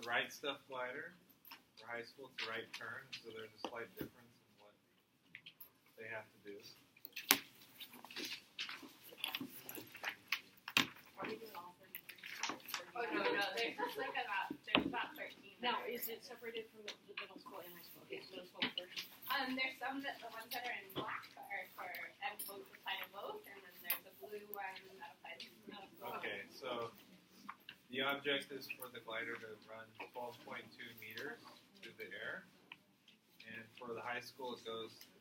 right stuff glider. For high school, it's a right turn, so there's a slight difference in what they have to do. Are we doing all 33? Oh, no, there's just like about 13. Now, is it separated from the middle school and high school? Okay, so middle school first. There's some that the ones that are in black are for both the side of both, and then there's a blue one that applies to both. Okay, so the object is for the glider to run 12.2 meters through the air. And for the high school, it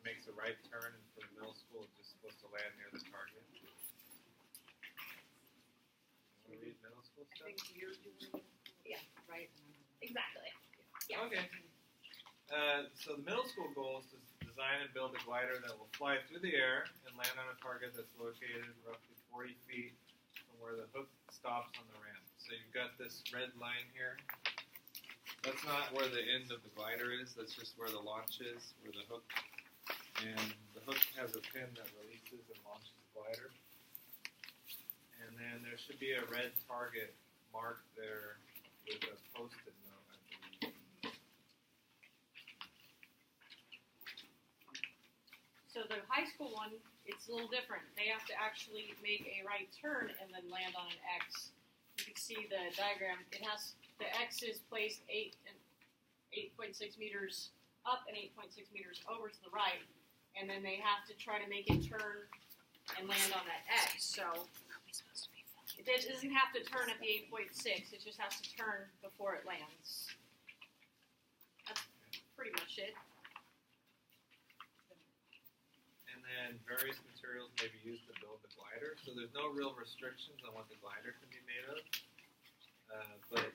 makes a right turn, and for the middle school, it's just supposed to land near the target. Want to read middle school I stuff? think you're doing right. Exactly. Yeah. Okay. So the middle school goal is to design and build a glider that will fly through the air and land on a target that's located roughly 40 feet from where the hook stops on the ramp. So you've got this red line here. That's not where the end of the glider is. That's just where the launch is, where the hook. And the hook has a pin that releases and launches the glider. And then there should be a red target marked there with a post-it note, I believe. So the high school one, it's a little different. They have to actually make a right turn and then land on an X. You can see the diagram. It has the X is placed 8.6 meters up and 8.6 meters over to the right, and then they have to try to make it turn and land on that X. So it doesn't have to turn at the 8.6. It just has to turn before it lands. That's pretty much it. And then various materials may be used to build the glider. So there's no real restrictions on what the glider can be made of. But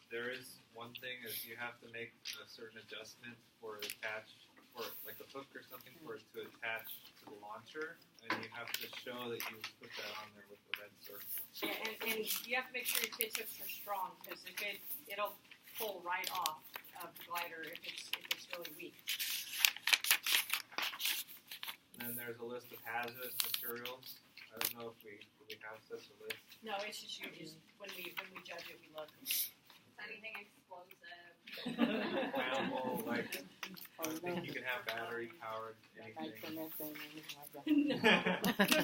there is one thing is you have to make a certain adjustment for it attached, for like a hook or something for it to attach to the launcher. And you have to show that you put that on there with the red circle. Yeah, and you have to make sure your pitch hooks are strong because it'll pull right off of the glider if it's really weak. And then there's a list of hazardous materials. I don't know if we have such a list. No, it's just you. Just when we judge it, we look. Anything explosive. Flammable, like I think you can have battery powered anything. No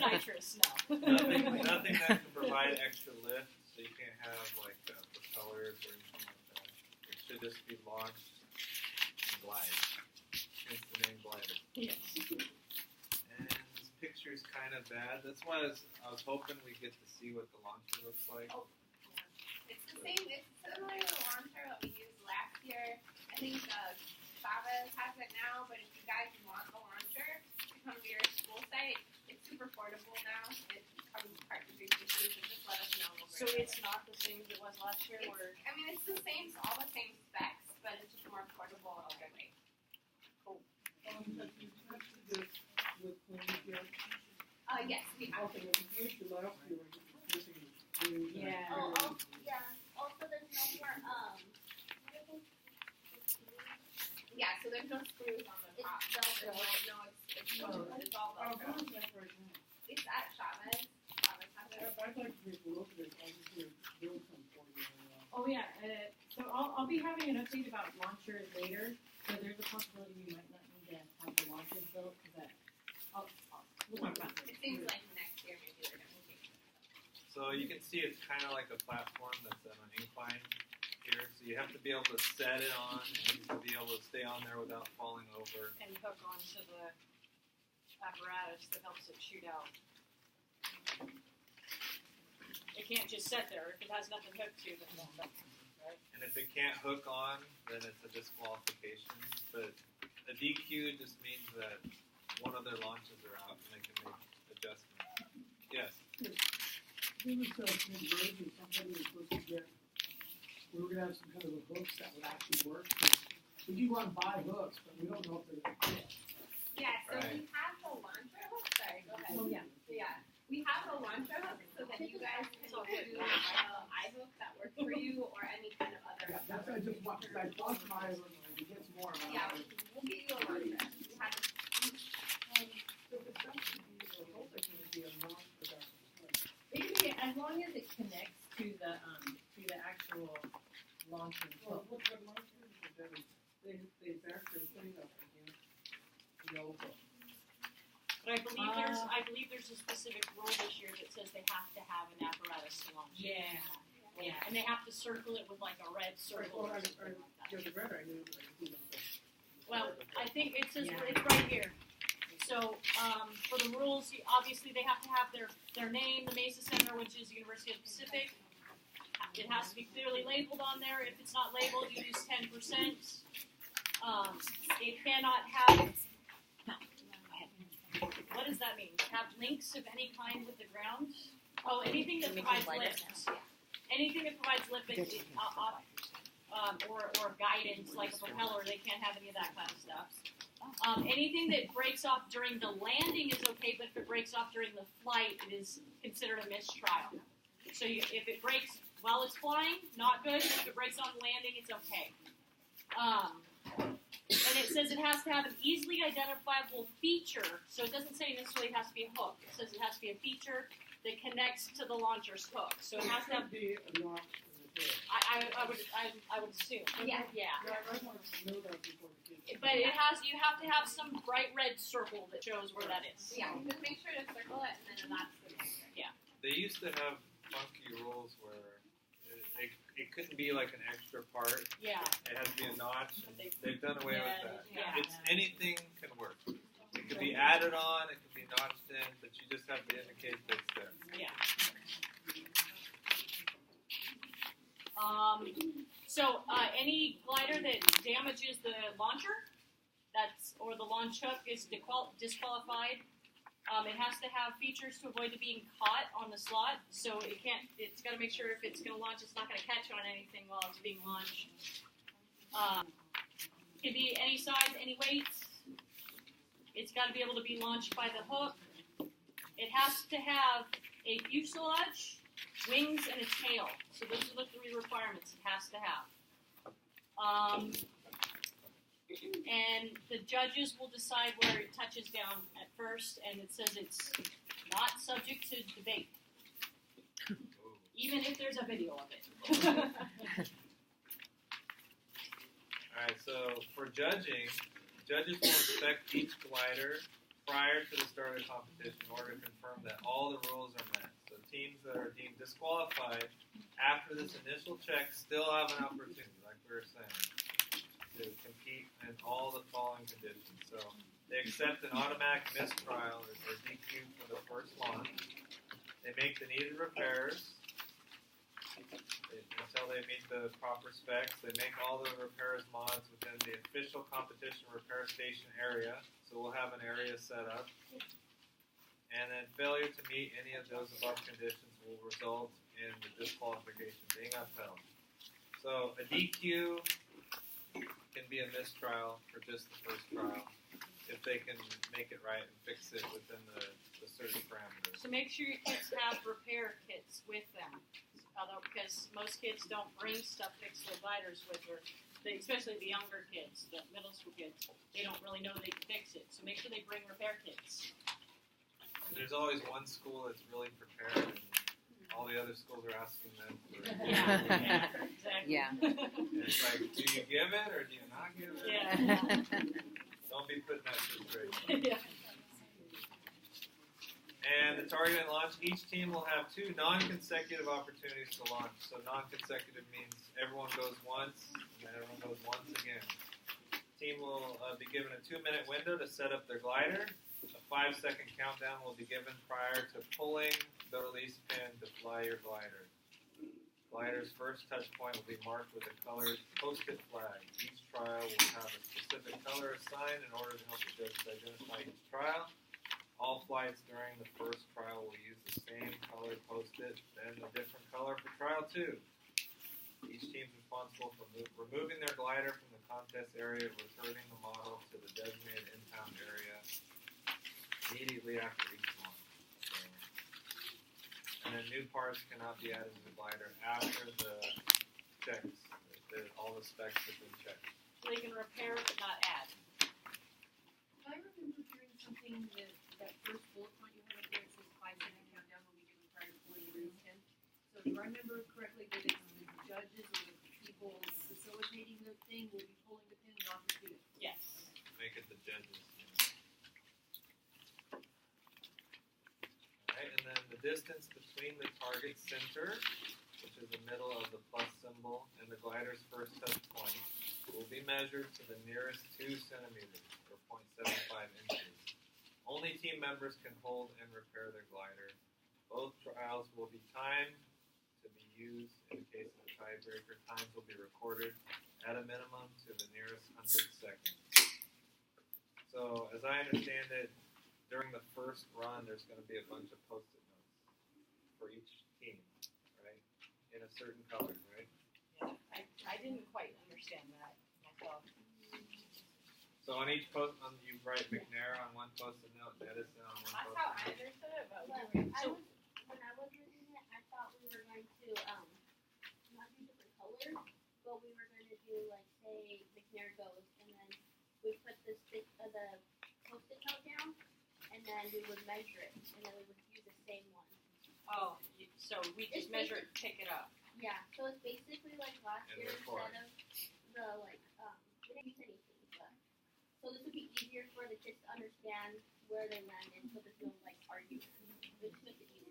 nitrous, no. Nothing that can provide extra lift, so you can't have like propellers or anything like that. It should just be launched and glide. Hence the name glider. Yes. And this picture's kind of bad. That's why I was hoping we'd get to see what the launcher looks like. Oh, yeah. It's the same. It's similar to the launcher that we used last year. I think Chavez has it now, but if you guys want the launcher to come to your school site, it's super portable now. It comes part of your pieces, so just let us know. So it's not the same as it was last year? It's the same, all the same specs, but it's just more portable and lightweight. Yes, we have. Okay, well, the issue last year was missing screws. Yeah. Yeah. Also, there's no more, yeah, so there's no screws on the top. It's all Velcro. It's at Chavez. Chavez has it. I'd like to take a look at it. I just need to build some for you. Oh yeah, so I'll be having an update about launchers later. So there's a possibility we might not need to have the launchers built because we'll talk about It seems like next year maybe they're going to change it. So you can see it's kind of like a platform that's on an incline here. So you have to be able to set it on and to be able to stay on there without falling over. And hook onto the apparatus that helps it shoot out. It can't just sit there. If it has nothing hooked to it, then it won't. Right? And if it can't hook on, then it's a disqualification. But a DQ just means that one of their launches are out and they can make adjustments. Yes? There was some version somebody was supposed to get. We were going to have some kind of a hooks that would actually work. We do want to buy hooks, but we don't know if they're going to fit. Yeah, so Right. we have the launcher hook. Sorry, go ahead. Oh, yeah. Yeah, we have the launcher hook so that you guys can do eye hook that works for you or any kind of other. Yeah, that's what I just want. I bought my one. It gets more. Yeah, we'll give you a launcher. We have So if it's going to be a hook, it's going to be a non-production. it. As long as it connects to the actual launcher. launcher. Well, what launchers are doing, they back their thing up again. The yellow book. But I believe there's a specific rule this year that says they have to have an apparatus to launch. Yeah. Yeah. And they have to circle it with like a red circle or something like that. Yeah, the red I knew, but I didn't know that. Well, I think it says Yeah. it's right here. So for the rules, obviously they have to have their name, the Mesa Center, which is University of the Pacific. It has to be clearly labeled on there. If it's not labeled, you use 10%. It cannot have. What does that mean? Have links of any kind with the ground? Oh, anything that provides lift. Anything that provides lift or guidance, like a propeller, they can't have any of that kind of stuff. Anything that breaks off during the landing is okay, but if it breaks off during the flight, it is considered a mistrial. So if it breaks while it's flying, not good. If it breaks on landing, it's okay. And it says it has to have an easily identifiable feature. So it doesn't say necessarily it has to be a hook. It says it has to be a feature that connects to the launcher's hook. So it has to have. Be a notch in the tail. I would assume. Yeah. Yeah. Yeah, I wanted to know that before the kids. But you have to have some bright red circle that shows where that is. Yeah, just make sure to circle it, and then that's the picture. They used to have funky rules where it couldn't be like an extra part. Yeah. It has to be a notch. But And they've done away with that. yeah. It's anything can work. It could be added on. It could be notched in, but you just have to indicate that it's there. Yeah. So any glider that damages the launcher, or the launch hook is disqualified. It has to have features to avoid it being caught on the slot. So it's got to make sure if it's going to launch, it's not going to catch on anything while it's being launched. It can be any size, any weight. It's got to be able to be launched by the hook. It has to have a fuselage, wings, and a tail. So those are the 3 requirements it has to have. And the judges will decide where it touches down at first, and it says it's not subject to debate, even if there's a video of it. Alright, so for judging, judges will inspect each glider prior to the start of the competition in order to confirm that all the rules are met. So teams that are deemed disqualified after this initial check still have an opportunity, like we were saying, to compete in all the following conditions. So they accept an automatic mistrial or DQ for the first launch. They make the needed repairs until they meet the proper specs. They make all the repairs mods within the official competition repair station area. So we'll have an area set up. And then failure to meet any of those above conditions will result in the disqualification being upheld. So a DQ can be a mistrial for just the first trial if they can make it right and fix it within the certain parameters. So make sure your kids have repair kits with them. Although, because most kids don't bring stuff fixed with gliders with her, especially the younger kids, the middle school kids, they don't really know they can fix it. So make sure they bring repair kits. And there's always one school that's really prepared, and all the other schools are asking them for it. Yeah, exactly. Yeah. And it's like, do you give it or do you not give it? Yeah. Don't be putting that situation. Yeah. And the target and launch, each team will have 2 non-consecutive opportunities to launch. So non-consecutive means everyone goes once, and then everyone goes once again. Team will be given a 2-minute window to set up their glider. A 5-second countdown will be given prior to pulling the release pin to fly your glider. Glider's first touch point will be marked with a colored post-it flag. Each trial will have a specific color assigned in order to help the judges identify each trial. All flights during the first trial will use the same colored post-it, then a different color for trial 2. Each team is responsible for removing their glider from the contest area and returning the model to the designated impound area immediately after each launch. So, and then new parts cannot be added to the glider after the checks. All the specs have been checked. So they can repair but not add. I remember hearing something that first bullet point you had up there, it says 5-second countdown will be given prior to pulling the release pin. So do I remember correctly that it's the judges or the people's thing will be pulling the pin, not the student. Yes. Make it the judges. Alright, and then the distance between the target center, which is the middle of the plus symbol, and the glider's first touch point, will be measured to the nearest 2 centimeters, or 0.75 inches. Only team members can hold and repair their glider. Both trials will be timed to be used in the case of a tiebreaker. Times will be recorded at a minimum to the nearest 100 seconds. So, as I understand it, during the first run, there's going to be a bunch of post-it notes for each team, right? In a certain color, right? I didn't quite understand that myself. So on each you write McNair on one post-it note, Edison on one That's post-it how I note. understood it, but But So- when I was reading it, I thought we were going to not do different colors, but we were going to do like say McNair goes, and then we put the post-it note down, and then we would measure it, and then we would use the same one. Oh, so we just measure it and pick it up. Yeah, so it's basically like last And year record. instead of the we didn't use anything, but so this would be easier for the kids to understand where they landed, so there's no like argument. It just makes it easier.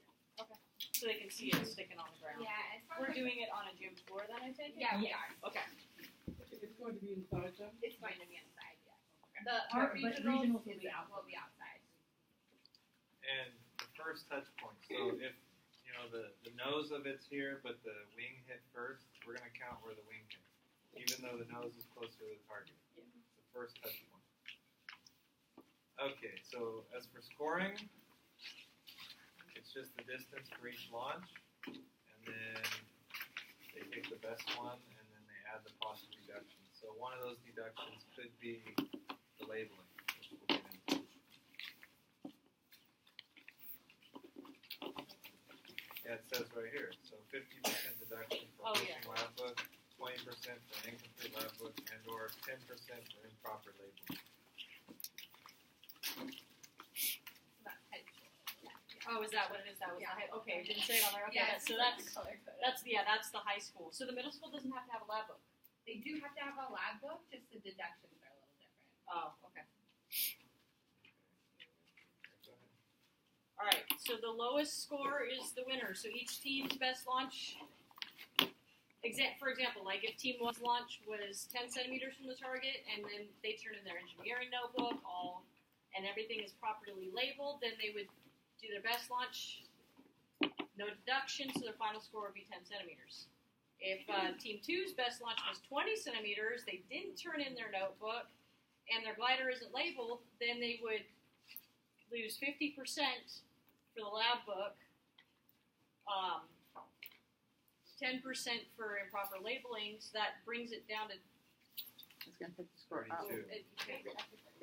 So they can see it sticking on the ground. yeah, it's We're doing it on a gym floor then, I take it? Yeah, we are. Okay. It's going to be inside, so? It's going to be inside, yeah. But regionals will is be will be outside. And the first touch point. So if the nose of it's here, but the wing hit first, we're going to count where the wing hit, even though the nose is closer to the target. Yeah. It's the first touch point. Okay, so as for scoring, it's just the distance for each launch, and then they take the best one, and then they add the possible deductions. So one of those deductions could be the labeling, which we'll get into. Yeah, it says right here. So 50% deduction for Oh, missing yeah. lab book, 20% for an incomplete lab book, and or 10% for improper labeling. About head Oh, is that what it is? That was Yeah. the high. Okay, it didn't say it on there. Okay, Yeah, so that's color coded. that's the high school. So the middle school doesn't have to have a lab book. They do have to have a lab book, just the deductions are a little different. Oh, okay. Go ahead. All right. So the lowest score is the winner. So each team's best launch. For example, like if Team 1's launch was 10 centimeters from the target, and then they turn in their engineering notebook, and everything is properly labeled, then they would do their best launch, no deduction, so their final score would be 10 centimeters. If Team 2's best launch was 20 centimeters, they didn't turn in their notebook, and their glider isn't labeled, then they would lose 50% for the lab book, 10% for improper labeling, so that brings it down to It's going to take the score up. 32.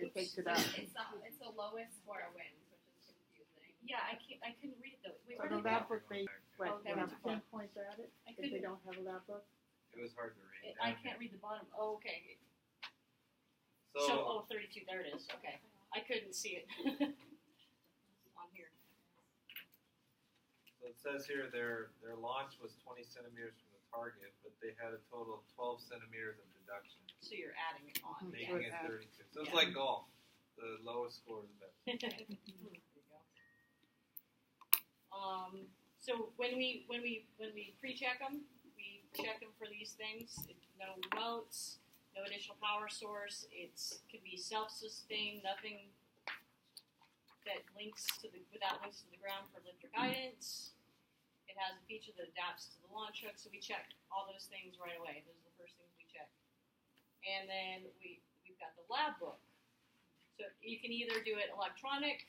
It takes it up. It's the lowest score wins, which is confusing. Yeah, I couldn't read it though. Wait, So where the did lab it book, they Oh, they have went 10 points at it I if they couldn't. don't have a lab book. It was hard to read. I can't read the bottom. Oh, okay. So, 32. There it is. Okay, I couldn't see it on here. so it says here their launch was 20 centimeters from the target, but they had a total of 12 centimeters of deduction, So you're adding it on. making So it it adds- 32. So it's Yeah. like golf. The lowest score is the best. There you go. So when we pre-check them, we check them for these things. No remotes, no additional power source. It could be self-sustained, nothing that without links to the ground for lift or guidance. It has a feature that adapts to the launch hook, so we check all those things right away. Those are the first things we check. And then we've got the lab book. So you can either do it electronic,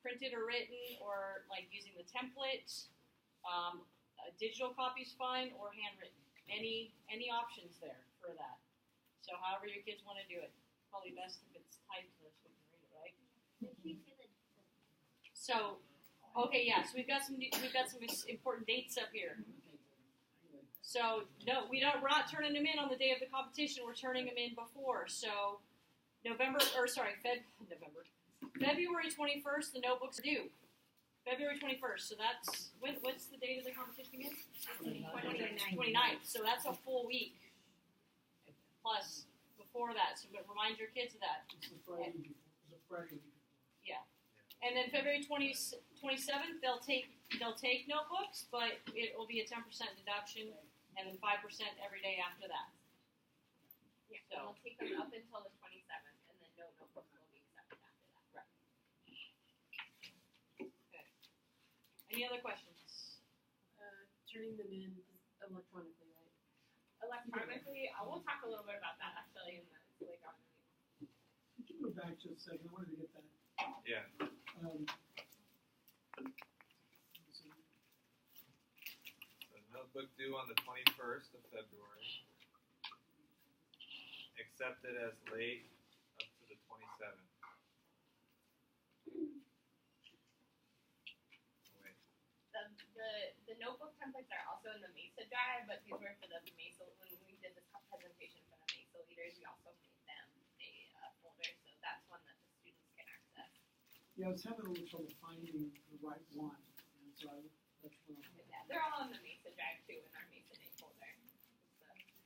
printed or written, or like using the template. A digital copy's fine, or handwritten. Any options there for that. So however your kids want to do it. Probably best if it's typed so we can read it, right? So, okay, yeah. So we've got some important dates up here. So no, we're not turning them in on the day of the competition. We're turning them in before. So February 21st, the notebooks are due. February 21st. So that's what's the date of the competition again? 29th. So that's a full week. plus before that. So, but remind your kids of that. It's the Friday before, it's a Friday before. And then February 27th, they'll take notebooks, but it will be a 10% deduction, and then 5% every day after that. Yeah, So- and we'll take them up until the 27th, and then no notebooks will be accepted after that. Any other questions? Turning them in electronically, right? Electronically, we'll talk a little bit about that actually in the like on the Could you go back just a second? I wanted to get that. Yeah. So, So notebook due on the 21st of February. Accepted as late up to the 27th. Oh, wait. the notebook templates are also in the Mesa drive, but these were for the Mesa when we did this presentation for the Mesa leaders. We also made them a folder, so that's one that the students can access. yeah, I was having a little trouble finding the right one, and so that's what I'm. Yeah, they're all in the Mesa drive too in our Mesa Day folder.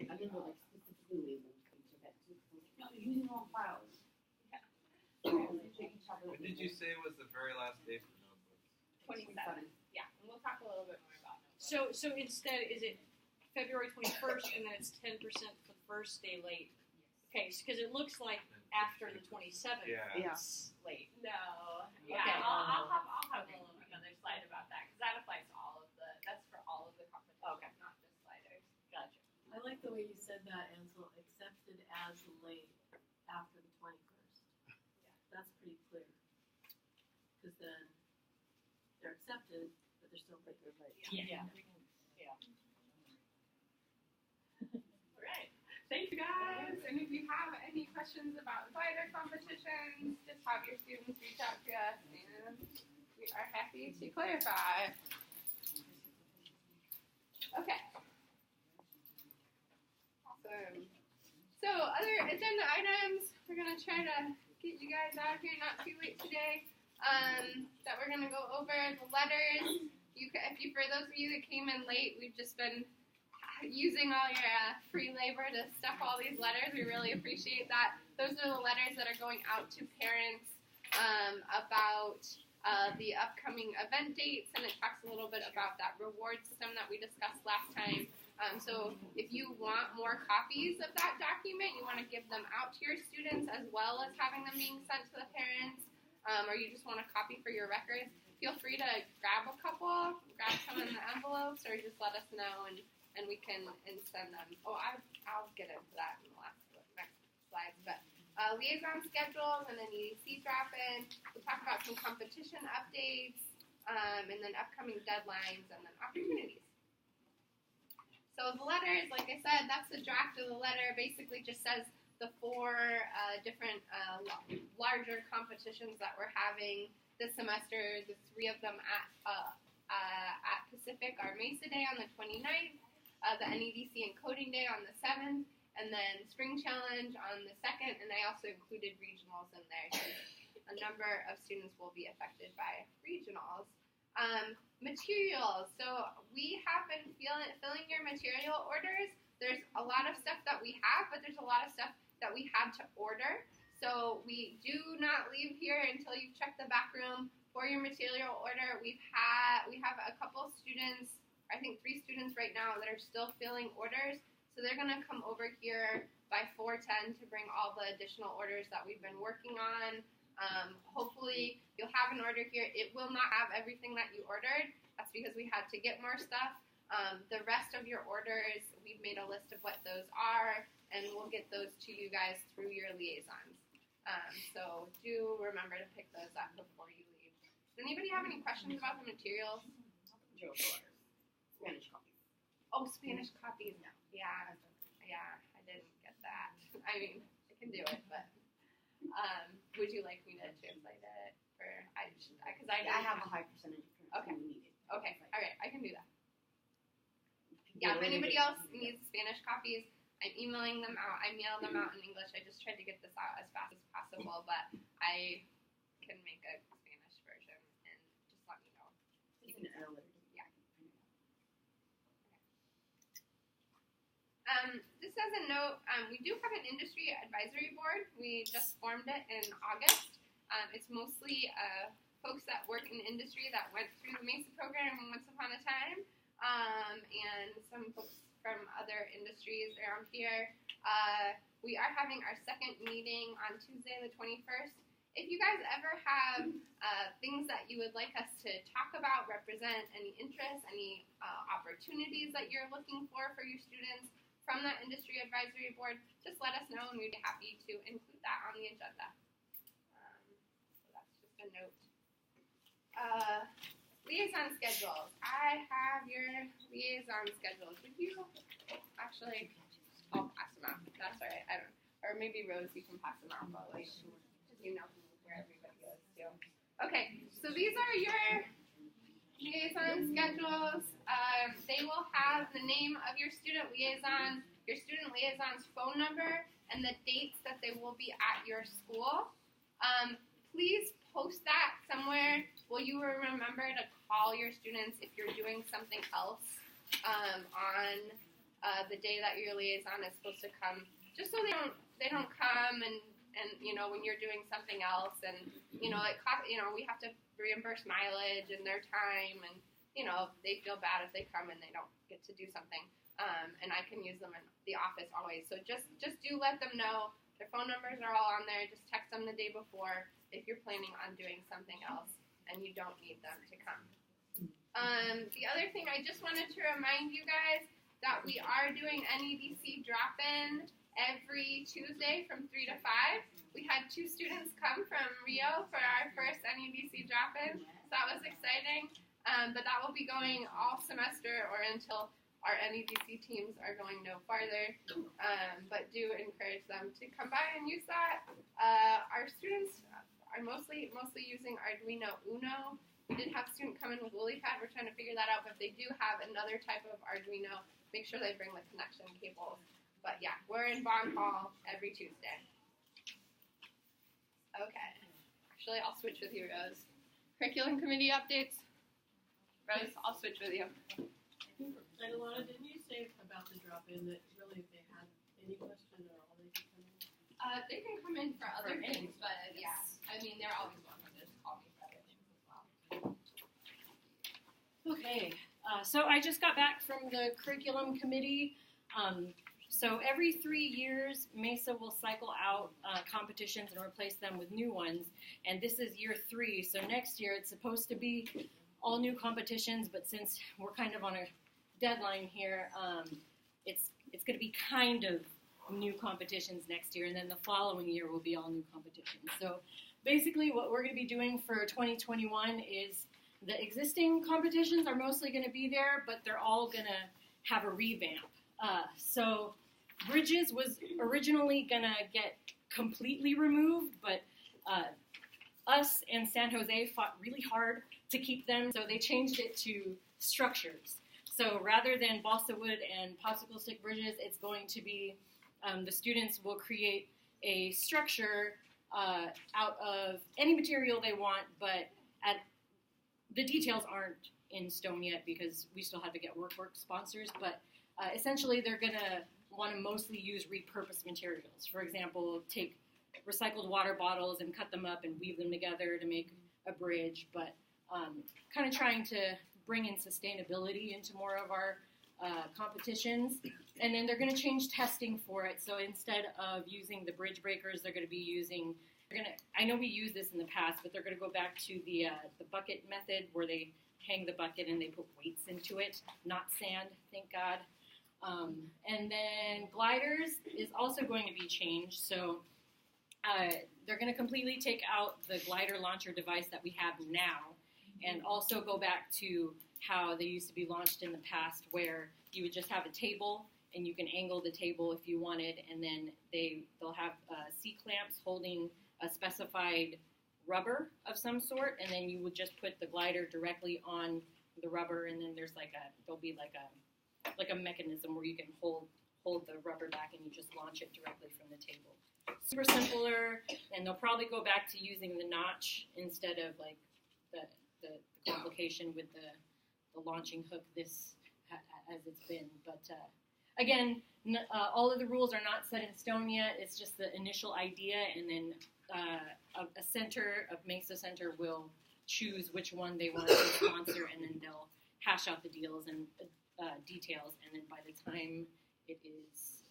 I didn't know like specifically labeled each of it too. No, you're using all files. When did you say was the very last day for notebooks? 27. Yeah, and we'll talk a little bit more about notebooks. So instead, is it February 21st, and then it's 10% for the first day late? Okay, because it looks like after the 27th, Yeah. it's late. No. Yeah, Okay. I'll have another slide about that because that applies to all of that's for all of the competitions, Okay. not just sliders. Gotcha. I like the way you said that, Ansel, accepted as late after the 21st. That's pretty clear. Because then they're accepted, but they're still late. Yeah. All right. Thank you guys. And if you have any questions about slider competitions, just have your students reach out to us and we are happy to clarify. Okay. Awesome. So other agenda items, we're gonna try to get you guys out here not too late today. That we're gonna go over the letters. For those of you that came in late, we've just been using all your free labor to stuff all these letters. We really appreciate that. Those are the letters that are going out to parents about the upcoming event dates, and it talks a little bit about that reward system that we discussed last time. So if you want more copies of that document, you want to give them out to your students as well as having them being sent to the parents, or you just want a copy for your records, feel free to grab a couple, grab some in the envelopes, or just let us know and we can send them. Oh, I'll get into that in the next slides, but liaison schedules and then EDC drop-in. We'll talk about some competition updates, and then upcoming deadlines and then opportunities. So the letters, like I said, that's the draft of the letter. Basically just says the 4 different larger competitions that we're having this semester. The 3 of them at Pacific are Mesa Day on the 29th, the NEDC and Coding Day on the 7th, and then Spring Challenge on the 2nd, and I also included regionals in there. So a number of students will be affected by regionals. Materials. So we have been filling your material orders. There's a lot of stuff that we have, but there's a lot of stuff that we had to order. So we do not leave here until you've checked the back room for your material order. We have a couple students, I think 3 students right now that are still filling orders. So they're going to come over here by 4:10 to bring all the additional orders that we've been working on. Hopefully you'll have an order here. It will not have everything that you ordered. That's because we had to get more stuff. The rest of your orders, we've made a list of what those are, and we'll get those to you guys through your liaisons. So do remember to pick those up before you leave. Does anybody have any questions about the materials? Spanish copies. Oh, Spanish copies. No. Yeah, I didn't get that. I mean, I can do it, but would you like me to translate it? Because I have a high percentage of parents Okay. who need it. Okay, all right, I can do that. Yeah, if anybody else needs Spanish copies, I'm emailing them out. I mail them out in English. I just tried to get this out as fast as possible, but I can make a Spanish version and just let me know. You can add a letter. Yeah. Just as a note, we do have an industry advisory board. We just formed it in August. It's mostly folks that work in the industry that went through the MESA program once upon a time, and some folks from other industries around here. We are having our second meeting on Tuesday the 21st. If you guys ever have things that you would like us to talk about, represent any interests, any opportunities that you're looking for your students from that industry advisory board, just let us know and we'd be happy to include that on the agenda. So that's just a note. Liaison schedules. I have your liaison schedules. Would you actually? I'll pass them out. That's all right. I don't. Or maybe Rose, you can pass them out, but like, you know where everybody goes too. Okay, so these are your liaison schedules. They will have the name of your student liaison, your student liaison's phone number, and the dates that they will be at your school. Please post that somewhere. Will you remember to call your students if you're doing something else on the day that your liaison is supposed to come, just so they don't come and you know when you're doing something else, and you know we have to reimburse mileage and their time, and you know they feel bad if they come and they don't get to do something, and I can use them in the office always. So just do let them know. Their phone numbers are all on there. Just text them the day before if you're planning on doing something else and you don't need them to come. The other thing I just wanted to remind you guys that we are doing NEDC drop-in every Tuesday from 3 to 5. We had 2 students come from Rio for our first NEDC drop-in, so that was exciting. But that will be going all semester or until our NEDC teams are going no farther. But do encourage them to come by and use that. Our students are mostly using Arduino Uno. We did have a student come in with LilyPad. We're trying to figure that out, but if they do have another type of Arduino, make sure they bring the connection cables. But yeah, we're in Bond Hall every Tuesday. Okay. Actually, I'll switch with you, Rose. Curriculum committee updates. Rose, I'll switch with you. And Alana, didn't you say about the drop-in that really if they had any question at all, they could come in? They can come in for other things, but yeah, I mean, they're always welcome to just call me for other things as well. Okay, so I just got back from the curriculum committee. So every 3 years, MESA will cycle out competitions and replace them with new ones. And this is year 3, so next year it's supposed to be all new competitions, but since we're kind of on a deadline here, it's going to be kind of new competitions next year, and then the following year will be all new competitions. So basically what we're going to be doing for 2021 is the existing competitions are mostly going to be there, but they're all going to have a revamp. So Bridges was originally going to get completely removed, but us and San Jose fought really hard to keep them, so they changed it to structures. So rather than balsa wood and popsicle stick bridges, it's going to be the students will create a structure out of any material they want, but the details aren't in stone yet because we still have to get work sponsors, but essentially they're going to want to mostly use repurposed materials. For example, take recycled water bottles and cut them up and weave them together to make a bridge, but kind of trying to bring in sustainability into more of our competitions. And then they're going to change testing for it. So instead of using the bridge breakers, they're going to be using, I know we used this in the past, but they're going to go back to the bucket method where they hang the bucket and they put weights into it, not sand, thank God. And then gliders is also going to be changed. So they're going to completely take out the glider launcher device that we have now and also go back to how they used to be launched in the past where you would just have a table and you can angle the table if you wanted, and then they'll have C-clamps holding a specified rubber of some sort, and then you would just put the glider directly on the rubber, and then there'll be like a mechanism where you can hold the rubber back and you just launch it directly from the table. Super simpler, and they'll probably go back to using the notch instead of like the complication with the launching hook as it's been. But again, all of the rules are not set in stone yet. It's just the initial idea, and then a center, a Mesa Center, will choose which one they want to sponsor, and then they'll hash out the deals and details. And then by the time it is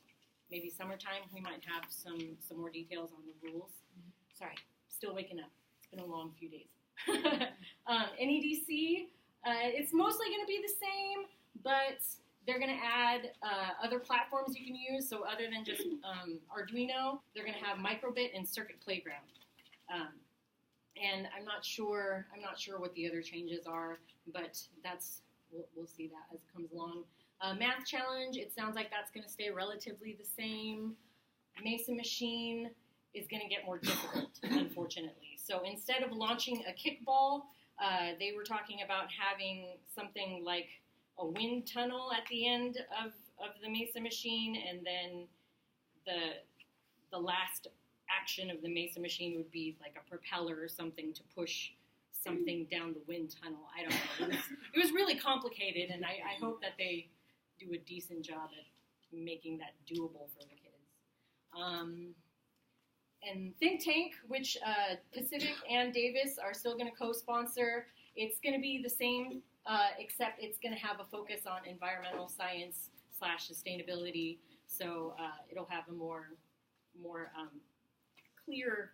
maybe summertime, we might have some more details on the rules. Sorry, still waking up. It's been a long few days. NEDC, it's mostly going to be the same, but they're going to add other platforms you can use. So other than just Arduino, they're going to have Microbit and Circuit Playground. And I'm not sure what the other changes are, but we'll see that as it comes along. Math Challenge, it sounds like that's going to stay relatively the same. Mesa Machine is going to get more difficult, unfortunately. So instead of launching a kickball, they were talking about having something like a wind tunnel at the end of the Mesa Machine, and then the last action of the Mesa Machine would be like a propeller or something to push something down the wind tunnel. I don't know. It was really complicated, and I hope that they do a decent job at making that doable for the kids. And Think Tank, which Pacific and Davis are still going to co-sponsor, it's going to be the same, except it's going to have a focus on environmental science / sustainability. So it'll have a more clear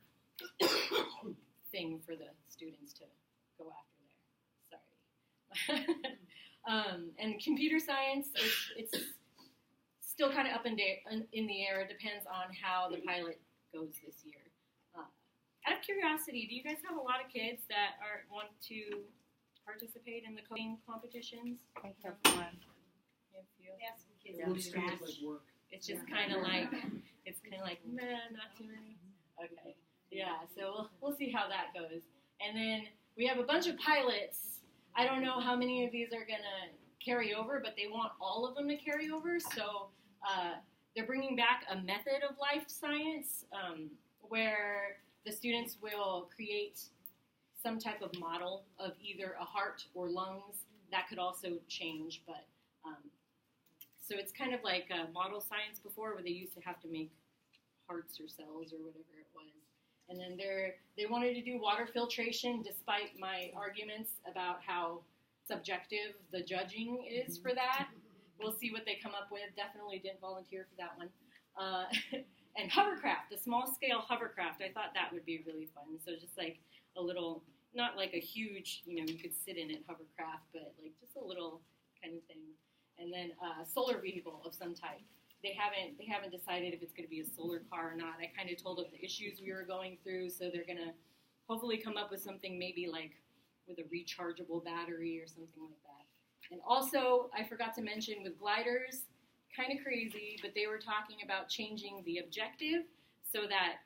thing for the students to go after there. Sorry. And computer science, it's still kind of up in the air. It depends on how the pilot goes this year. Out of curiosity, do you guys have a lot of kids that want to participate in the coding competitions? I have one. Yes, kids It looks too much like work. It's just kind of like, meh, not too many. Okay. Yeah, so we'll see how that goes. And then we have a bunch of pilots. I don't know how many of these are going to carry over, but they want all of them to carry over. So they're bringing back a method of life science where the students will create some type of model of either a heart or lungs. That could also change, but so it's kind of like model science before, where they used to have to make hearts or cells or whatever it was. And then they wanted to do water filtration, despite my arguments about how subjective the judging is for that. We'll see what they come up with. Definitely didn't volunteer for that one. And hovercraft, the small-scale hovercraft, I thought that would be really fun. So just like a little, not like a huge, you could sit in it hovercraft, but like just a little kind of thing. And then a solar vehicle of some type. They haven't decided if it's going to be a solar car or not. I kind of told them the issues we were going through, so they're going to hopefully come up with something maybe like with a rechargeable battery or something like that. And also, I forgot to mention with gliders, kind of crazy, but they were talking about changing the objective so that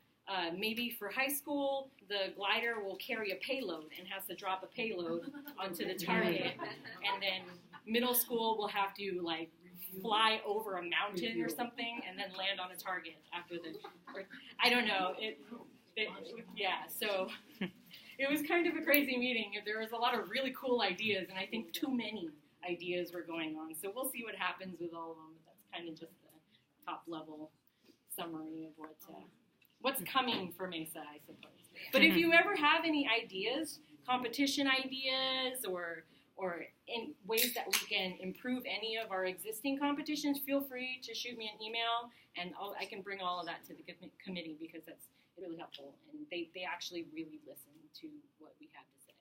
maybe for high school, the glider will carry a payload and has to drop a payload onto the target. And then middle school will have to like fly over a mountain or something and then land on a target after I don't know. So it was kind of a crazy meeting. There was a lot of really cool ideas, and I think too many ideas were going on. So we'll see what happens with all of them. But that's kind of just the top level summary of what's coming for Mesa, I suppose. But if you ever have any ideas, competition ideas, or in ways that we can improve any of our existing competitions, feel free to shoot me an email, and I can bring all of that to the committee, because that's really helpful, and they actually really listen to what we have to say.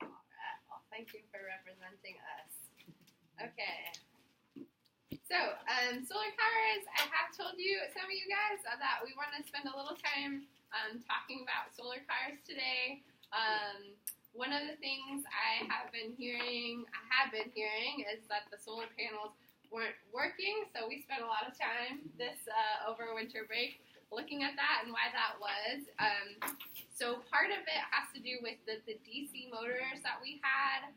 All right. Well, thank you for representing us. Okay. So, solar cars, I have told you, some of you guys, that we want to spend a little time talking about solar cars today. One of the things I have been hearing is that the solar panels weren't working, so we spent a lot of time this over winter break looking at that and why that was. So part of it has to do with the DC motors that we had.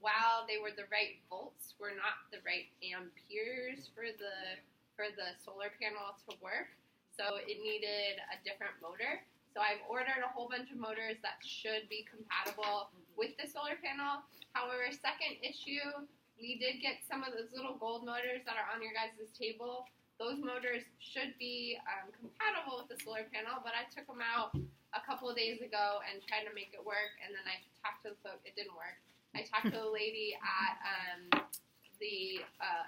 While they were the right volts, were not the right amperes for the solar panel to work. So it needed a different motor. So I've ordered a whole bunch of motors that should be compatible with the solar panel. However, second issue we did get some of those little gold motors that are on your guys' table. Those motors should be compatible with the solar panel, but I took them out a couple of days ago and tried to make it work, and then I talked to the folks. It didn't work. I talked to the lady at the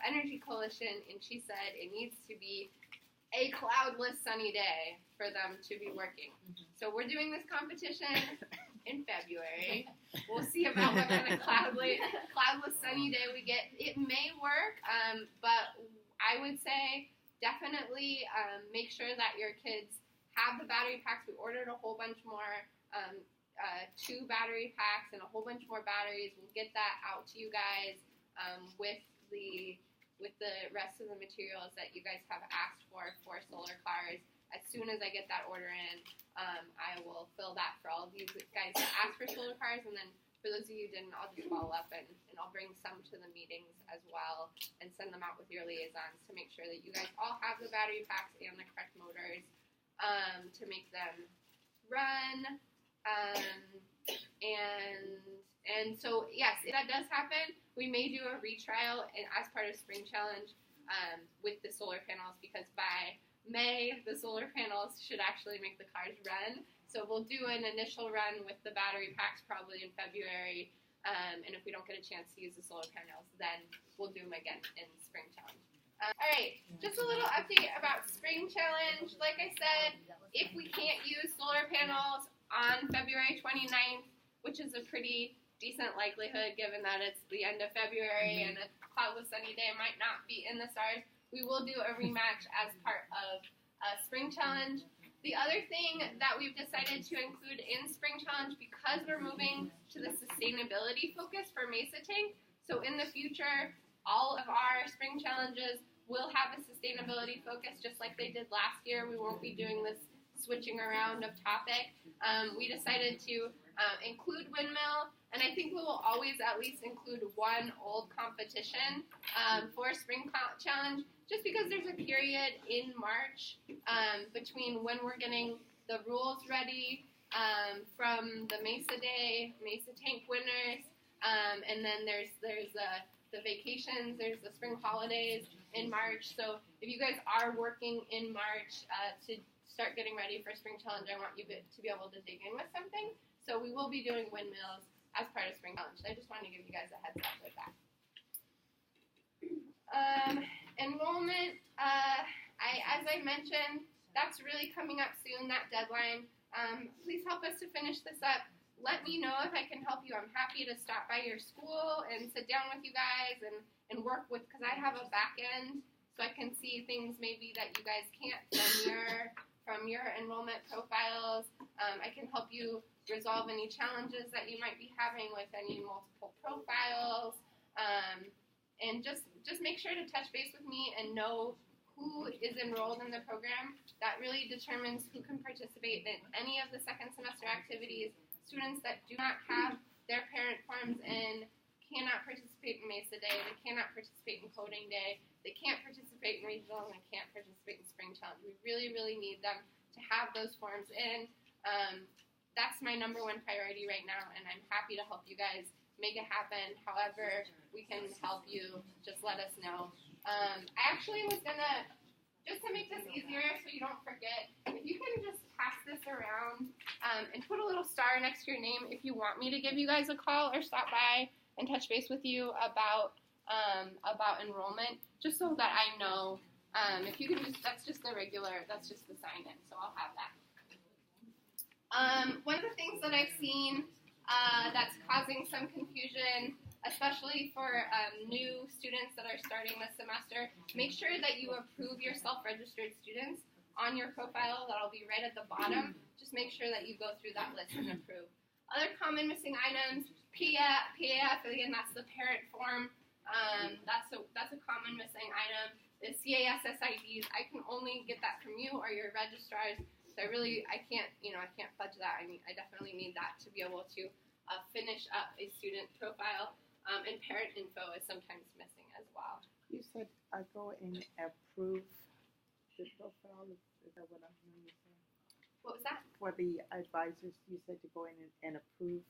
Energy Coalition, and she said it needs to be a cloudless sunny day for them to be working. So we're doing this competition in February. We'll see about what kind of cloudless sunny day we get. It may work, but I would say definitely make sure that your kids have the battery packs. We ordered a whole bunch more, 2 battery packs and a whole bunch more batteries. We'll get that out to you guys with the rest of the materials that you guys have asked for solar cars. As soon as I get that order in, I will fill that for all of you guys that asked for solar cars, and then for those of you who didn't, I'll just follow up and I'll bring some to the meetings as well and send them out with your liaisons to make sure that you guys all have the battery packs and the correct motors to make them run. And so, yes, if that does happen, we may do a retrial and as part of Spring Challenge with the solar panels, because by May, the solar panels should actually make the cars run. So we'll do an initial run with the battery packs probably in February, and if we don't get a chance to use the solar panels, then we'll do them again in Spring Challenge. All right, just a little update about Spring Challenge. Like I said, if we can't use solar panels on February 29th, which is a pretty decent likelihood given that it's the end of February and a cloudless sunny day might not be in the stars, we will do a rematch as part of Spring Challenge. The other thing that we've decided to include in Spring Challenge, because we're moving to the sustainability focus for Mesa Tank, so in the future, all of our Spring Challenges will have a sustainability focus just like they did last year. We won't be doing this switching around of topic. We decided to include windmill, and I think we will always at least include one old competition for Spring Challenge, just because there's a period in March between when we're getting the rules ready from the Mesa Tank winners, and then there's the vacations, there's the spring holidays in March. So if you guys are working in March to start getting ready for Spring Challenge, I want you to be able to dig in with something. So we will be doing windmills as part of Spring Challenge. I just wanted to give you guys a heads up with that. Enrollment, as I mentioned, that's really coming up soon, that deadline. Please help us to finish this up. Let me know if I can help you. I'm happy to stop by your school and sit down with you guys and work with, because I have a back end, so I can see things maybe that you guys can't from your enrollment profiles. I can help you resolve any challenges that you might be having with any multiple profiles. And just make sure to touch base with me and know who is enrolled in the program. That really determines who can participate in any of the second semester activities. Students that do not have their parent forms in cannot participate in Mesa Day. They cannot participate in Coding Day. They can't participate in Regional, and they can't participate in Spring Challenge. We really, really need them to have those forms in. That's my #1 priority right now, and I'm happy to help you guys make it happen. However we can help you, just let us know. I actually was gonna, just to make this easier so you don't forget, if you can just pass this around and put a little star next to your name if you want me to give you guys a call or stop by and touch base with you about enrollment, just so that I know. If you can just, that's just the sign in, so I'll have that. One of the things that I've seen that's causing some confusion, especially for new students that are starting this semester, make sure that you approve your self-registered students on your profile. That'll be right at the bottom. Just make sure that you go through that list and approve. Other common missing items, PAF, again, that's the parent form. That's a common missing item. The CAS SIDs, I can only get that from you or your registrars. So I can't fudge that. I definitely need that to be able to finish up a student profile. And parent info is sometimes missing as well. You said I go and approve the profile. Is that what I'm hearing you say? What was that? For the advisors, you said to go in and approve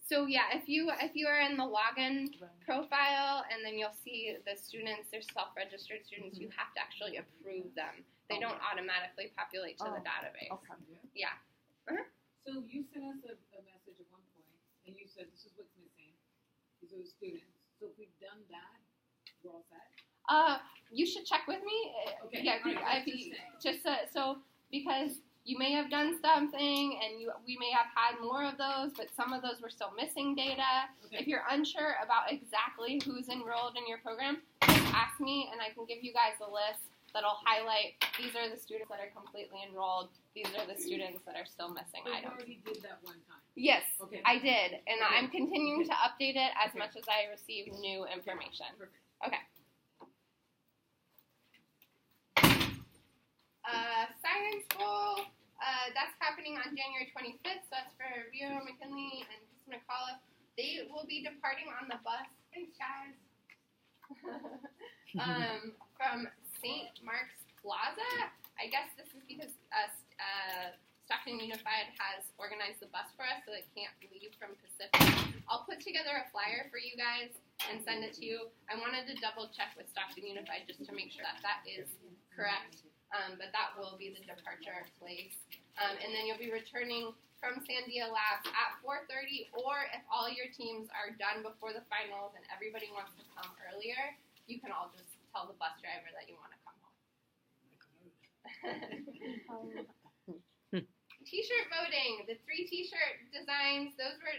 So yeah, if you are in the login profile, and then you'll see the students, they're self-registered students, you have to actually approve them. They don't automatically populate to the database. Okay. Yeah. So you sent us a message at one point, and you said this is what's missing. These are the students. So if we've done that, we're all set? You should check with me. Okay. Yeah, All right, just so because you may have done something, and we may have had more of those, but some of those were still missing data. Okay. If you're unsure about exactly who's enrolled in your program, just ask me, and I can give you guys a list that'll highlight these are the students that are completely enrolled. These are the students that are still missing So you items. already did that one time. Yes, Okay. I did, and Okay. I'm continuing to update it as Okay. much as I receive new information. Perfect. Science Bowl, that's happening on January 25th, so that's for Rio McKinley and McCullough. They will be departing on the bus, thanks guys, from St. Mark's Plaza. I guess this is because Stockton Unified has organized the bus for us, so they can't leave from Pacific. I'll put together a flyer for you guys and send it to you. I wanted to double check with Stockton Unified just to make sure that is correct. But that will be the departure place. And then you'll be returning from Sandia Labs at 4:30, or if all your teams are done before the finals and everybody wants to come earlier, you can all just tell the bus driver that you want to come home. T-shirt voting, the 3 T-shirt designs, those were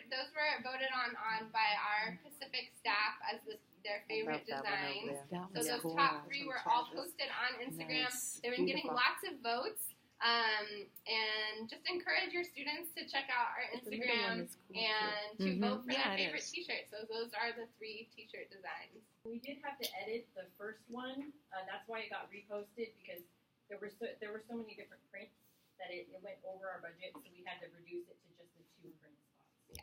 voted on by our Pacific staff as their favorite designs. So those top 3 were all posted on Instagram. They've been getting lots of votes. And just encourage your students to check out our Instagram and to vote for their favorite T-shirt. So those are the 3 T-shirt designs. We did have to edit the first one. That's why it got reposted, because there were so many different prints that it went over our budget, so we had to reduce it to just the 2 print spots.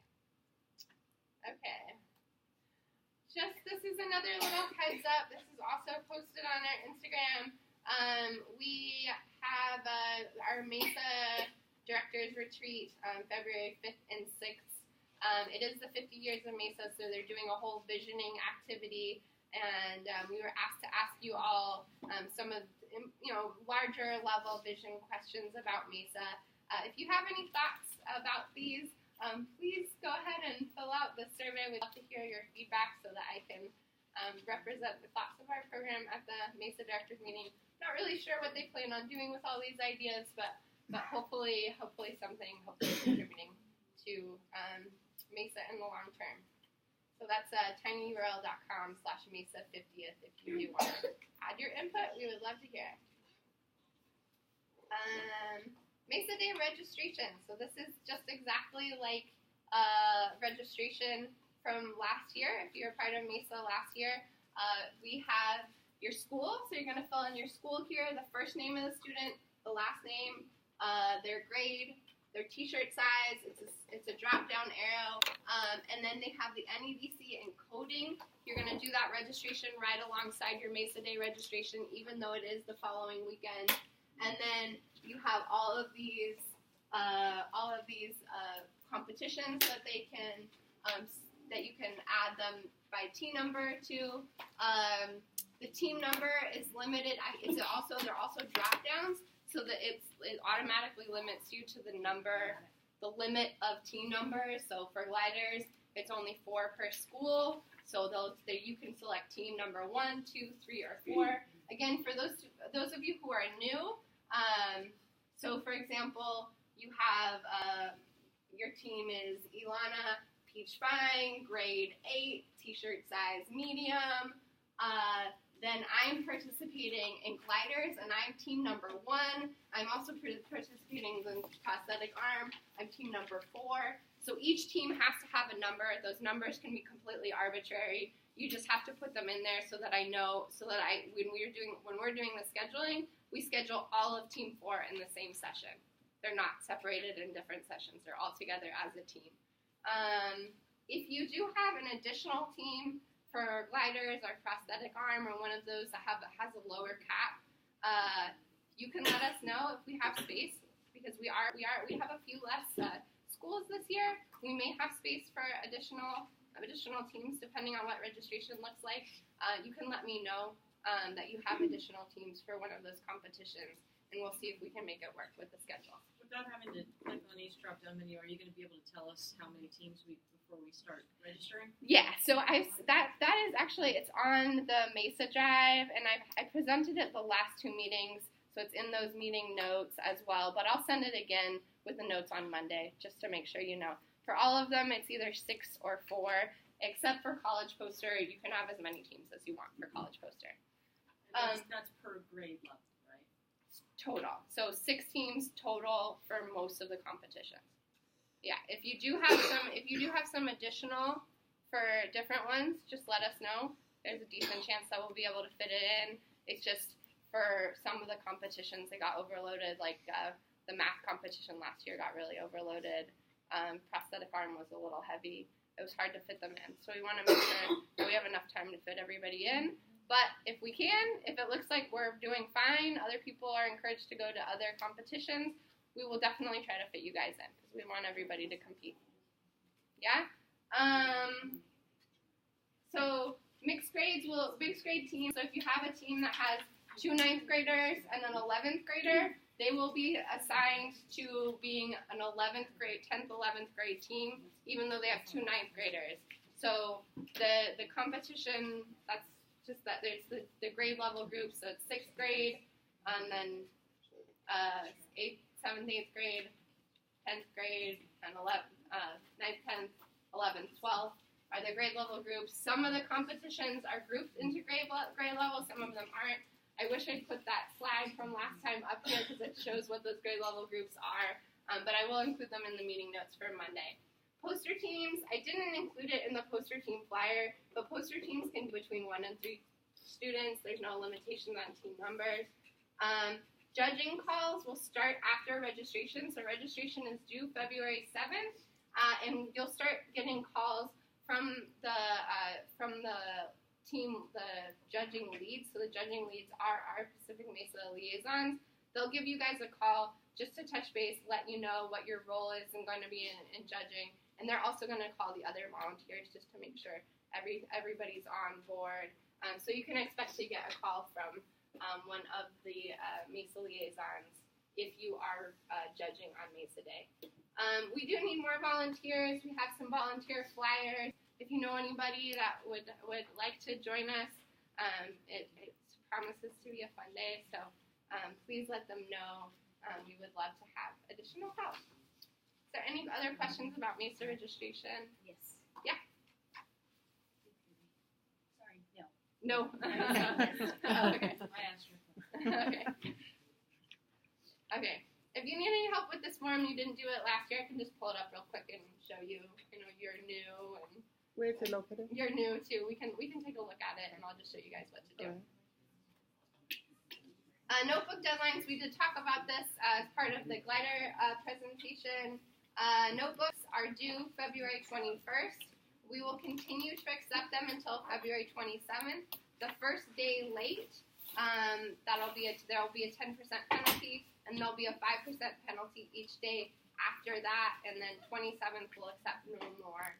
Okay. This is another little heads up. This is also posted on our Instagram. We have our Mesa Directors Retreat February 5th and 6th. It is the 50 years of Mesa, so they're doing a whole visioning activity, and we were asked to ask you all some of larger level vision questions about Mesa. If you have any thoughts about these, please go ahead and fill out the survey. We'd love to hear your feedback so that I can represent the thoughts of our program at the Mesa Directors meeting. Not really sure what they plan on doing with all these ideas, but hopefully contributing to Mesa in the long term. So that's tinyurl.com/Mesa50th if you do want to add your input. We would love to hear it. Mesa Day registration. So this is just exactly like registration from last year. If you were part of Mesa last year, we have your school. So you're going to fill in your school here, the first name of the student, the last name, their grade, their T-shirt size. It's a drop-down arrow, and then they have the NEDC encoding. You're going to do that registration right alongside your Mesa Day registration, even though it is the following weekend. And then you have all of these competitions that they can that you can add them by team number to. The team number is limited. They're also drop-downs, so that it automatically limits you to the limit of team numbers. So for gliders, it's only 4 per school. So you can select team number 1, 2, 3, or 4. Again, for those of you who are new, so for example, you have your team is Ilana Peach Fine, grade 8, T-shirt size medium. Then I'm participating in gliders, and I'm team number 1. I'm also participating in prosthetic arm. I'm team number 4. So each team has to have a number. Those numbers can be completely arbitrary. You just have to put them in there so that I know. When we're doing the scheduling, we schedule all of team 4 in the same session. They're not separated in different sessions. They're all together as a team. If you do have an additional team for gliders or prosthetic arm or one of those that has a lower cap, you can let us know if we have space, because we have a few less schools this year. We may have space for additional teams depending on what registration looks like. You can let me know that you have additional teams for one of those competitions, and we'll see if we can make it work with the schedule. Without having to click on each drop-down menu, are you going to be able to tell us how many teams before we start registering? Yeah, so that is actually, it's on the Mesa Drive, and I presented it the last 2 meetings, so it's in those meeting notes as well, but I'll send it again with the notes on Monday, just to make sure you know. For all of them, it's either 6 or 4, except for College Poster, you can have as many teams as you want for College Poster. That's per grade level, right? Total. So 6 teams total for most of the competitions. Yeah, if you do have some additional for different ones, just let us know. There's a decent chance that we'll be able to fit it in. It's just for some of the competitions, they got overloaded. Like the math competition last year got really overloaded. Prosthetic arm was a little heavy. It was hard to fit them in. So we want to make sure that we have enough time to fit everybody in. But if we can, if it looks like we're doing fine, other people are encouraged to go to other competitions, we will definitely try to fit you guys in because we want everybody to compete. Yeah? So mixed grade team. So if you have a team that has 2 9th graders and an 11th grader, they will be assigned to being an 10th, 11th grade team, even though they have 2 9th graders. So the competition, that's just that there's the grade level groups, so it's 6th grade, and then 8th, 7th, 8th grade, 10th grade, and 9th, 10th, 11th, 12th are the grade level groups. Some of the competitions are grouped into grade level, some of them aren't. I wish I'd put that slide from last time up here because it shows what those grade level groups are, but I will include them in the meeting notes for Monday. Poster teams, I didn't include it in the poster team flyer, but poster teams can be between 1 and 3 students. There's no limitations on team numbers. Judging calls will start after registration, so registration is due February 7th, and you'll start getting calls from the team, the judging leads. So the judging leads are our Pacific Mesa liaisons. They'll give you guys a call just to touch base, let you know what your role is and going to be in judging. And they're also going to call the other volunteers just to make sure everybody's on board. So you can expect to get a call from one of the Mesa liaisons if you are judging on Mesa Day. We do need more volunteers. We have some volunteer flyers. If you know anybody that would like to join us, it promises to be a fun day. So please let them know. We would love to have additional help. Is there any other questions about Mesa registration? Yes. Yeah. Sorry, no. No. Okay. I asked her. Okay. Okay. If you need any help with this form, you didn't do it last year, I can just pull it up real quick and show you. I know you're new and Where's it located? you're new too. We can take a look at it and I'll just show you guys what to do. Notebook deadlines, we did talk about this as part of the glider presentation. Notebooks are due February 21st. We will continue to accept them until February 27th. The first day late, there'll be a 10% penalty, and there'll be a 5% penalty each day after that, and then 27th we'll accept no more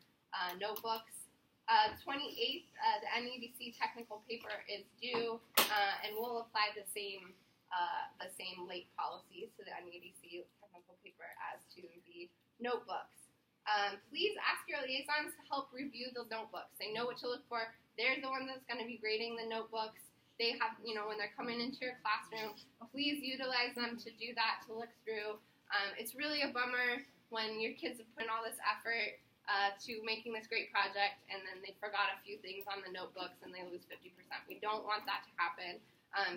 notebooks. 28th, the NEDC technical paper is due, and we'll apply the same late policies to the NEDC technical paper as to the notebooks. Please ask your liaisons to help review the notebooks. They know what to look for. They're the one that's going to be grading the notebooks. They have, when they're coming into your classroom, please utilize them to do that, to look through. It's really a bummer when your kids have put in all this effort to making this great project and then they forgot a few things on the notebooks and they lose 50%. We don't want that to happen.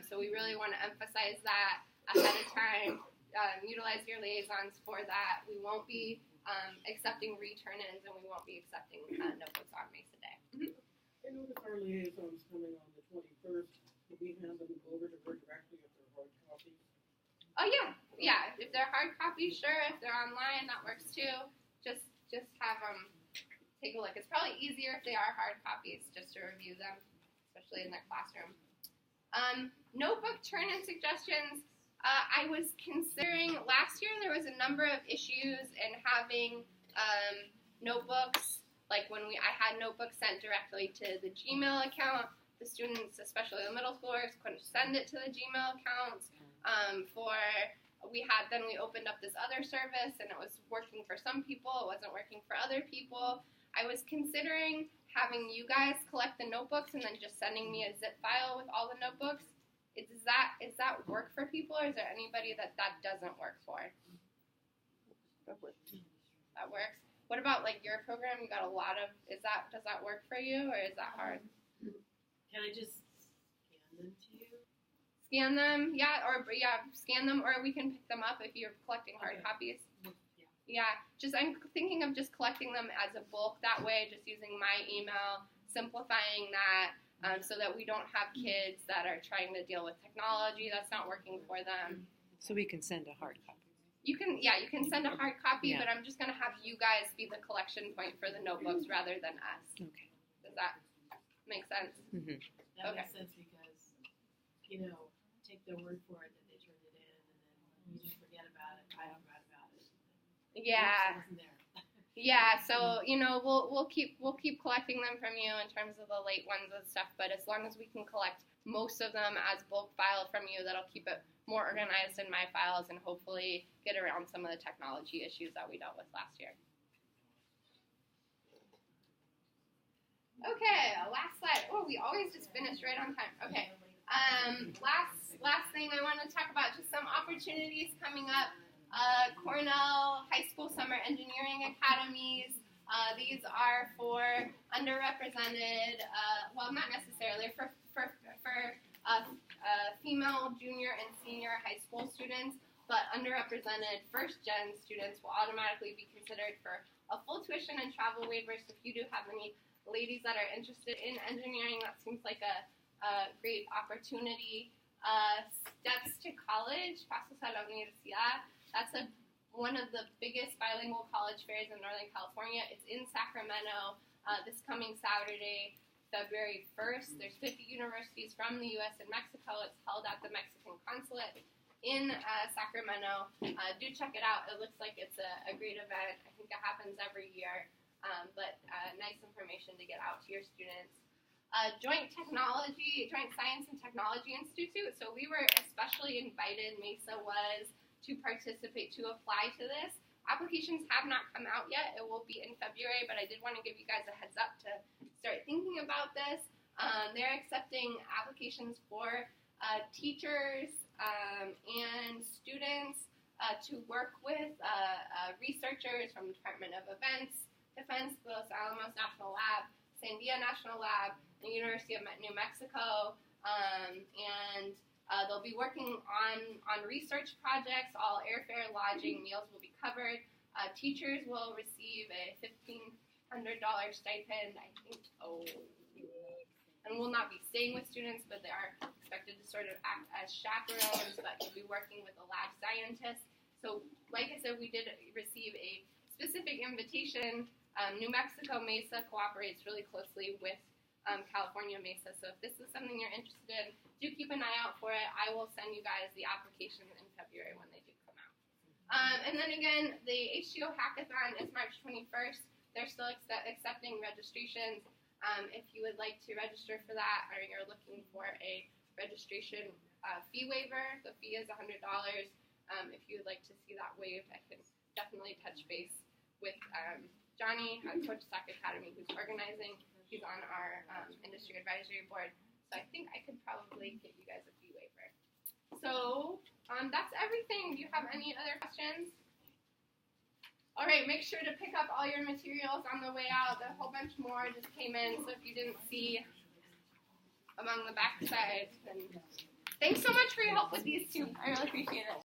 So we really want to emphasize that ahead of time. Utilize your liaisons for that. We won't be accepting return-ins and we won't be accepting notebooks on Mesa Day. I noticed our liaisons coming on the 21st. Will we hand them over to her directly if they're hard copies? Oh yeah. If they're hard copies, sure. If they're online, that works too. Just have them take a look. It's probably easier if they are hard copies, just to review them, especially in their classroom. Notebook turn-in suggestions. I was considering, last year there was a number of issues in having notebooks, like when I had notebooks sent directly to the Gmail account, the students, especially the middle schoolers, couldn't send it to the Gmail accounts. Then we opened up this other service, and it was working for some people, it wasn't working for other people. I was considering having you guys collect the notebooks and then just sending me a zip file with all the notebooks. Does that work for people, or is there anybody that doesn't work for? That works. That works. What about like your program? You got a lot of. Does that work for you, or is that hard? Can I just scan them to you? Scan them, scan them, or we can pick them up if you're collecting hard copies. Yeah, I'm thinking of just collecting them as a bulk that way, just using my email, simplifying that, so that we don't have kids that are trying to deal with technology that's not working for them. So we can send a hard copy. You can send a hard copy, Yeah. but I'm just going to have you guys be the collection point for the notebooks rather than us. Okay. Does that make sense? Mm-hmm. That Okay. makes sense because, take their word for it that they turned it in, and then you just forget about it. I forgot about it. Yeah. Oops, it wasn't there. Yeah, so we'll keep collecting them from you in terms of the late ones and stuff, but as long as we can collect most of them as bulk file from you, that'll keep it more organized in my files and hopefully get around some of the technology issues that we dealt with last year. Okay, last slide. Oh, we always just finish right on time. Okay. Last thing I want to talk about, just some opportunities coming up. Cornell High School Summer Engineering Academies. These are for underrepresented, well, not necessarily, for female junior and senior high school students, but underrepresented first-gen students will automatically be considered for a full tuition and travel waiver. So if you do have any ladies that are interested in engineering, that seems like a great opportunity. Steps to College, Pasos a la Universidad. That's one of the biggest bilingual college fairs in Northern California. It's in Sacramento this coming Saturday, February 1st. There's 50 universities from the U.S. and Mexico. It's held at the Mexican Consulate in Sacramento. Do check it out. It looks like it's a great event. I think it happens every year, but nice information to get out to your students. Joint Science and Technology Institute. So we were especially invited, Mesa was, to participate, to apply to this. Applications have not come out yet. It will be in February, but I did want to give you guys a heads up to start thinking about this. They're accepting applications for teachers and students to work with researchers from the Department of Defense, the Los Alamos National Lab, Sandia National Lab, the University of New Mexico, and they'll be working on research projects. All airfare, lodging, meals will be covered. Teachers will receive a $1,500 stipend, I think, and will not be staying with students, but they are expected to sort of act as chaperones, but you'll be working with a lab scientist. So, like I said, we did receive a specific invitation. New Mexico Mesa cooperates really closely with California Mesa, so if this is something you're interested in, do keep an eye out for it. I will send you guys the application in February when they do come out. And then again, the H2O Hackathon is March 21st. They're still accepting registrations. If you would like to register for that, or you're looking for a registration fee waiver, the fee is $100. If you would like to see that waived, I can definitely touch base with Johnny, Coach Sac Academy, who's organizing. He's on our industry advisory board. So I think I could probably get you guys a fee waiver. So that's everything. Do you have any other questions? All right, make sure to pick up all your materials on the way out. A whole bunch more just came in, so if you didn't see among the backside, then thanks so much for your help with these two. I really appreciate it.